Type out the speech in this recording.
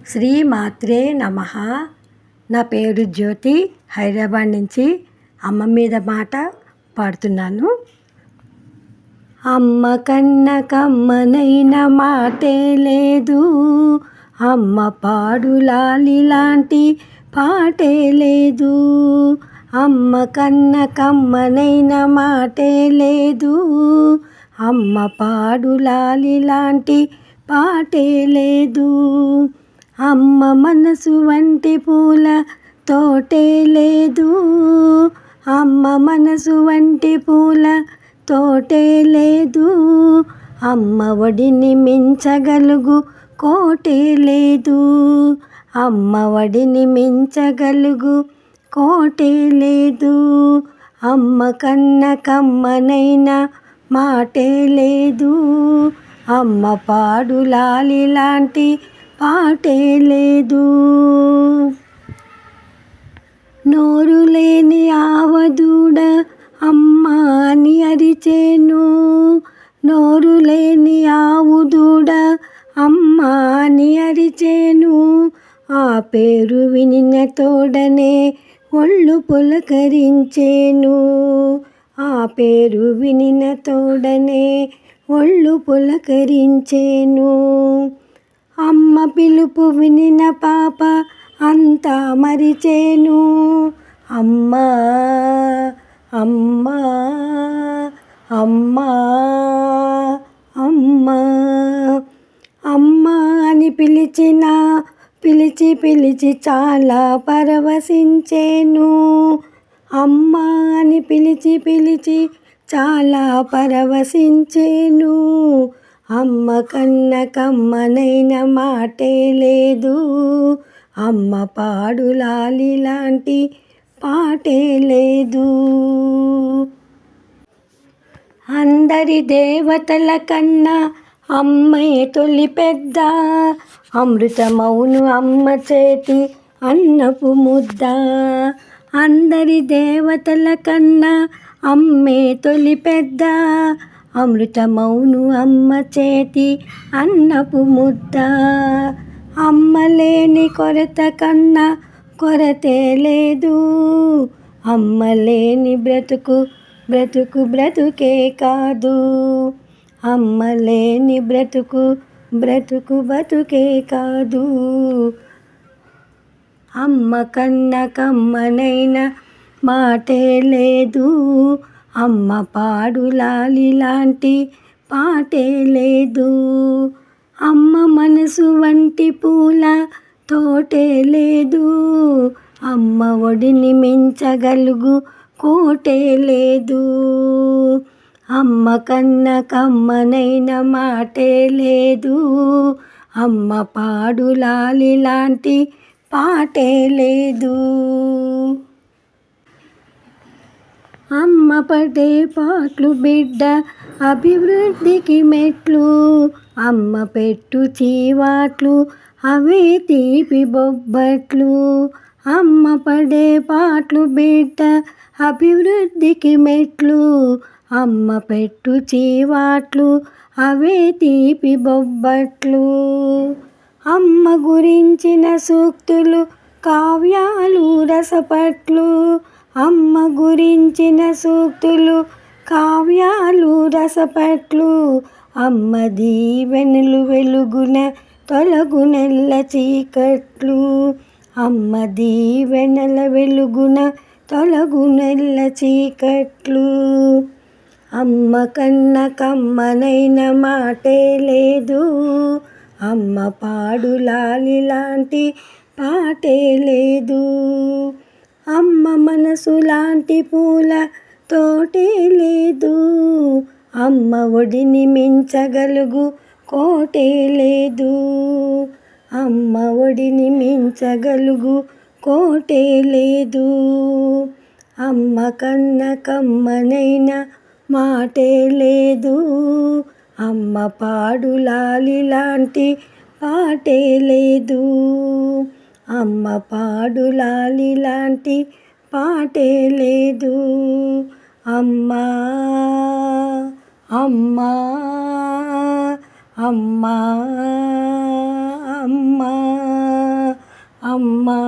శ్రీ మాత్రే నమః. నా పేరు జ్యోతి. హైదరాబాద్ నుంచి అమ్మ మీద మాట పాడుతున్నాను. అమ్మ కన్న కమ్మనైన మాటే లేదు, అమ్మ పాడులాలి లాంటి పాటే లేదు. అమ్మ కన్న కమ్మనైన మాటే లేదు, అమ్మ పాడులాలి లాంటి పాటే లేదు. అమ్మ మనసు వంటి పూల తోటే లేదు, అమ్మ మనసు వంటి పూల తోటే లేదు. అమ్మ ఒడిని మించగలుగు కోటే లేదు, అమ్మ ఒడిని మించగలుగు కోటే లేదు. అమ్మ కన్న కమ్మనైన మాటే లేదు, అమ్మ పాడులాలి లాంటి పాటే లేదు. నోరు లేని ఆవదూడ అమ్మ అని అరిచేను, నోరు లేని ఆవు దూడ అమ్మ అని అరిచేను. ఆ పేరు వినిన తోడనే ఒళ్ళు పులకరించేను, ఆ పేరు వినిన తోడనే ఒళ్ళు పులకరించేను. అమ్మ పిలుపు వినిన పాప అంతా మరిచేను. అమ్మా అమ్మా అమ్మా అమ్మా అమ్మా అని పిలిచి పిలిచి చాలా పరవశించేను. అమ్మా అని పిలిచి చాలా పరవశించేను. అమ్మ కన్న కమ్మనైన మాటే లేదు, అమ్మ పాడులాలి లాంటి పాటే లేదు. అందరి దేవతల కన్నా అమ్మే తొలి పెద్ద, అమృతమౌను అమ్మ చేతి అన్నపు ముద్ద. అందరి దేవతల కన్నా అమ్మే తొలి పెద్ద, అమృతమౌను అమ్మ చేతి అన్నపు ముద్ద. అమ్మ లేని కొరత కన్నా కొరతే లేదు, అమ్మ లేని బ్రతుకే కాదు. అమ్మ లేని బతుకే కాదు. అమ్మ కన్న కమ్మనైన మాటే లేదు, అమ్మ పాడులాలి లాంటి పాటే లేదు. అమ్మ మనసు వంటి పూల తోటే లేదు, అమ్మ ఒడిని మించగలుగు కోటే లేదు. అమ్మ కన్న కమ్మనైన మాటే లేదు, అమ్మ పాడులాలి లాంటి పాటే లేదు. అమ్మ పడే పాట్లు బిడ్డ అభివృద్ధికి మెట్లు, అమ్మ పెట్టు చీవాట్లు అవే తీపి బొబ్బట్లు. అమ్మ పడే పాట్లు బిడ్డ అభివృద్ధికి మెట్లు, అమ్మ పెట్టు చీవాట్లు అవే తీపి బొబ్బట్లు. అమ్మ గురించిన సూక్తులు కావ్యాలు రసపట్లు, అమ్మ గురించిన సూక్తులు కావ్యాలు రసపట్లు. అమ్మ దీవెనలు వెలుగున తొలగునెల్ల చీకట్లు, అమ్మ దీవెనల వెలుగున తొలగునెల్ల చీకట్లు. అమ్మ కన్న కమ్మనైన మాటే లేదు, అమ్మ పాడులాలి లాంటి పాటే లేదు. అమ్మ మనసు లాంటి పూల తోటే లేదు, అమ్మ ఒడిని మించగలుగు కోటే లేదు. అమ్మ ఒడిని మించగలుగు కోటే లేదు. అమ్మ కన్న కమ్మనైన మాటే లేదు, అమ్మ పాడులాలి లాంటి పాటే లేదు. అమ్మ పాడులాలి లాంటి పాటే లేదు. అమ్మా అమ్మా అమ్మా అమ్మా అమ్మా